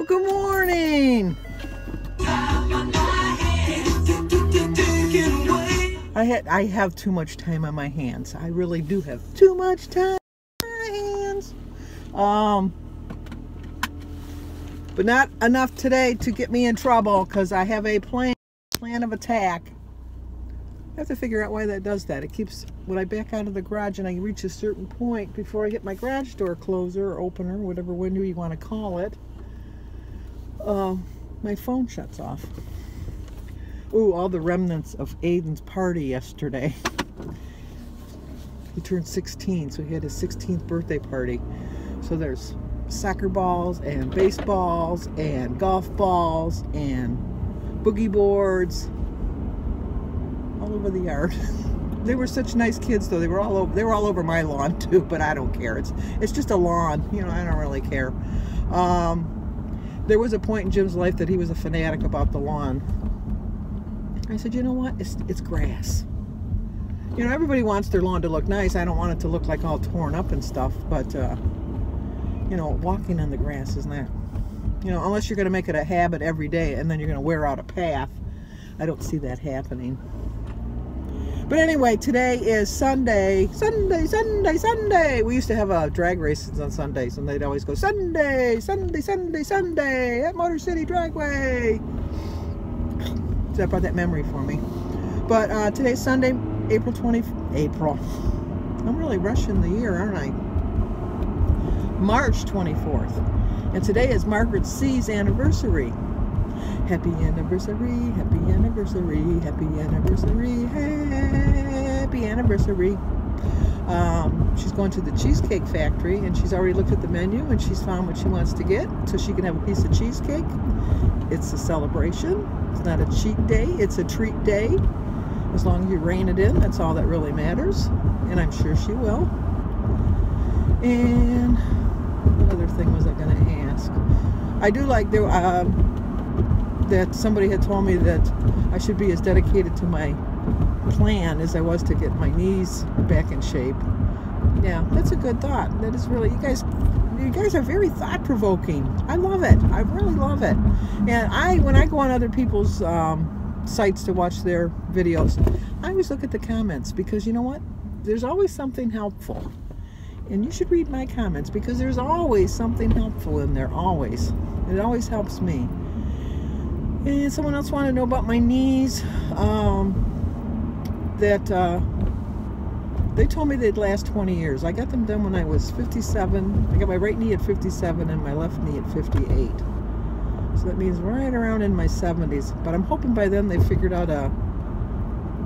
Well, good morning. I have too much time on my hands. I really do have too much time on my hands. But not enough today to get me in trouble, because I have a plan of attack. I have to figure out why that does that. It keeps, when I back out of the garage and I reach a certain point before I hit my garage door closer or opener, whatever window you want to call it, my phone shuts off. Ooh, all the remnants of Aiden's party yesterday. He turned 16, so he had his 16th birthday party. So there's soccer balls and baseballs and golf balls and boogie boards all over the yard. They were such nice kids, though. They were all over my lawn too, but I don't care. It's just a lawn, you know. I don't really care. There was a point in Jim's life that he was a fanatic about the lawn. I said, you know what? It's grass. You know, everybody wants their lawn to look nice. I don't want it to look like all torn up and stuff, but you know, walking on the grass is not, you know, unless you're going to make it a habit every day and then you're going to wear out a path. I don't see that happening. But anyway, today is Sunday. Sunday. We used to have drag races on Sundays, and they'd always go, Sunday at Motor City Dragway. So that brought that memory for me. But today's Sunday, April. I'm really rushing the year, aren't I? March 24th. And today is Margaret C's anniversary. Happy anniversary, happy anniversary, happy anniversary, happy anniversary. She's going to the Cheesecake Factory, and she's already looked at the menu, and she's found what she wants to get so she can have a piece of cheesecake. It's a celebration. It's not a cheat day, it's a treat day. As long as you rein it in, that's all that really matters. And I'm sure she will. And what other thing was I going to ask? I do like that somebody had told me that I should be as dedicated to my plan as I was to get my knees back in shape. Yeah, that's a good thought. That is really, you guys are very thought-provoking. I love it. I really love it. And when I go on other people's sites to watch their videos, I always look at the comments, because you know what? There's always something helpful. And you should read my comments, because there's always something helpful in there, always. It always helps me. And someone else wanted to know about my knees, they told me they'd last 20 years. I got them done when I was 57. I got my right knee at 57 and my left knee at 58. So that means right around in my 70s. But I'm hoping by then they figured out a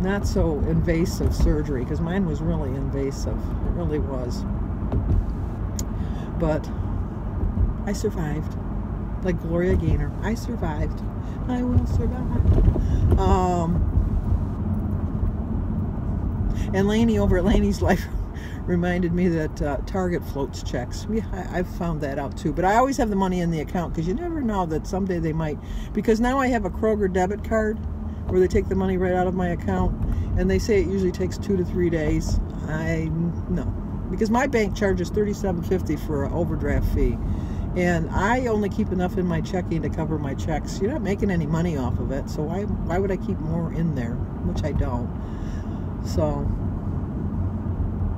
not so invasive surgery, because mine was really invasive. It really was. But I survived. Like Gloria Gaynor, I survived. I will survive. And Lainey over at Lainey's Life reminded me that Target floats checks. Yeah, I've found that out too. But I always have the money in the account, because you never know that someday they might. Because now I have a Kroger debit card where they take the money right out of my account, and they say it usually takes 2 to 3 days. No, because my bank charges $37.50 for an overdraft fee. And I only keep enough in my checking to cover my checks. You're not making any money off of it, so why would I keep more in there? Which I don't. So,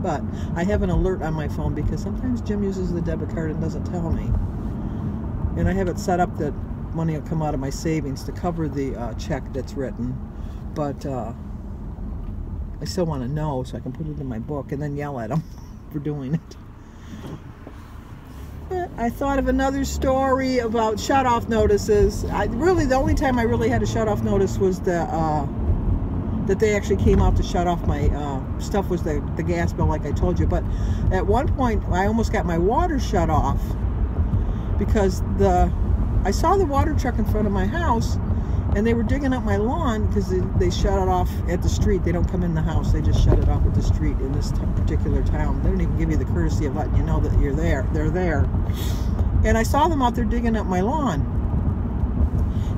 but I have an alert on my phone, because sometimes Jim uses the debit card and doesn't tell me. And I have it set up that money will come out of my savings to cover the check that's written. But I still want to know, so I can put it in my book and then yell at him for doing it. I thought of another story about shut-off notices. The only time I really had a shut-off notice was that they actually came out to shut off my stuff was the gas bill, like I told you. But at one point, I almost got my water shut off, because I saw the water truck in front of my house, and they were digging up my lawn, because they shut it off at the street. They don't come in the house. They just shut it off at the street in this particular town. They don't even give you the courtesy of letting you know that you're there. They're there. And I saw them out there digging up my lawn.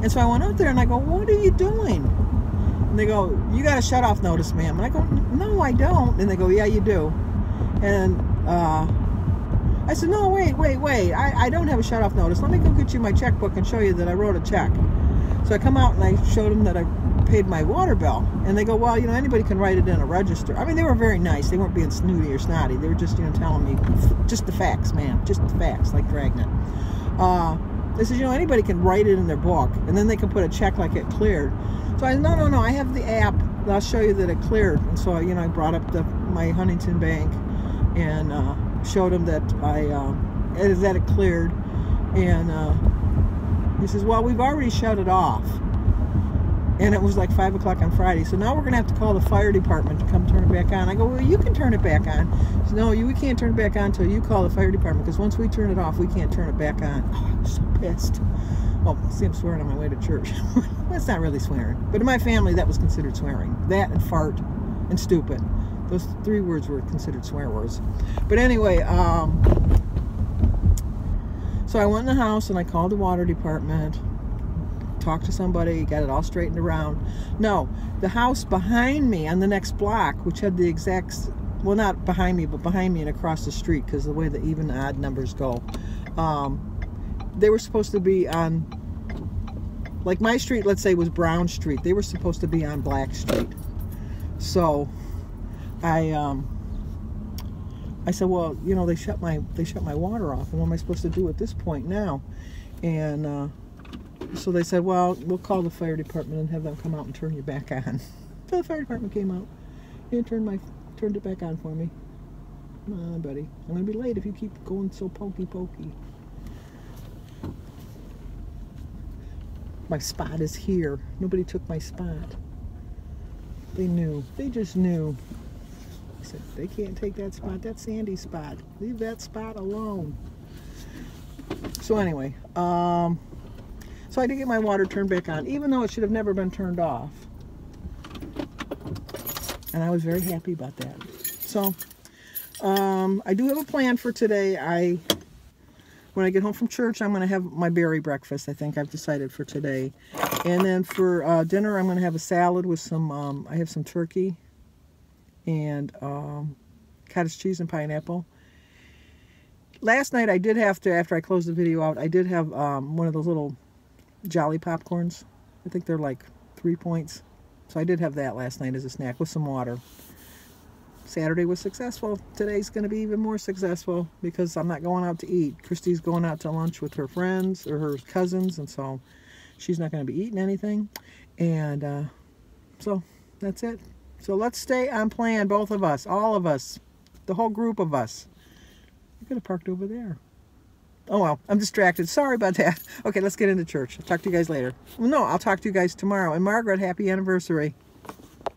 And so I went out there and I go, what are you doing? And they go, you got a shut off notice, ma'am. And I go, no, I don't. And they go, yeah, you do. And I said, no, wait. I don't have a shut-off notice. Let me go get you my checkbook and show you that I wrote a check. So I come out and I showed them that I paid my water bill. And they go, well, you know, anybody can write it in a register. I mean, they were very nice. They weren't being snooty or snotty. They were just, you know, telling me just the facts, man. Just the facts, like Dragnet. They said, you know, anybody can write it in their book. And then they can put a check like it cleared. So I said, no, I have the app. I'll show you that it cleared. And so, you know, I brought up my Huntington Bank and showed him that that it cleared. And he says, well, we've already shut it off. And it was like 5 o'clock on Friday. So now we're going to have to call the fire department to come turn it back on. I go, well, you can turn it back on. He says, no, we can't turn it back on until you call the fire department, because once we turn it off, we can't turn it back on. Oh, I was so pissed. Oh, see, I'm swearing on my way to church. That's not really swearing. But in my family, that was considered swearing. That and fart and stupid. Those 3 words were considered swear words. But anyway, so I went in the house and I called the water department, talked to somebody, got it all straightened around. No, the house behind me on the next block, which had the exact, well, not behind me, but behind me and across the street, because the way the even odd numbers go, they were supposed to be on, like my street, let's say, was Brown Street. They were supposed to be on Black Street. So I said, well, you know, they shut my water off, and what am I supposed to do at this point now? And so they said, well, we'll call the fire department and have them come out and turn you back on. So the fire department came out and turned it back on for me. Come on, buddy. I'm going to be late if you keep going so pokey. My spot is here. Nobody took my spot. They knew. They just knew. I said, they can't take that spot. That's Sandy's spot. Leave that spot alone. So anyway, so I did get my water turned back on, even though it should have never been turned off. And I was very happy about that. So, I do have a plan for today. When I get home from church, I'm going to have my berry breakfast. I think I've decided for today. And then for dinner, I'm going to have a salad with some, I have some turkey and cottage cheese and pineapple. Last night, I did have to, after I closed the video out, I did have one of those little Jolly popcorns. I think they're like 3 points. So I did have that last night as a snack with some water. Saturday was successful. Today's going to be even more successful because I'm not going out to eat. Christy's going out to lunch with her friends or her cousins, and so she's not going to be eating anything. And so that's it. So let's stay on plan, both of us, all of us, the whole group of us. I could have parked over there. Oh well, I'm distracted. Sorry about that. Okay, let's get into church. I'll talk to you guys later. Well, no, I'll talk to you guys tomorrow. And Margaret, happy anniversary.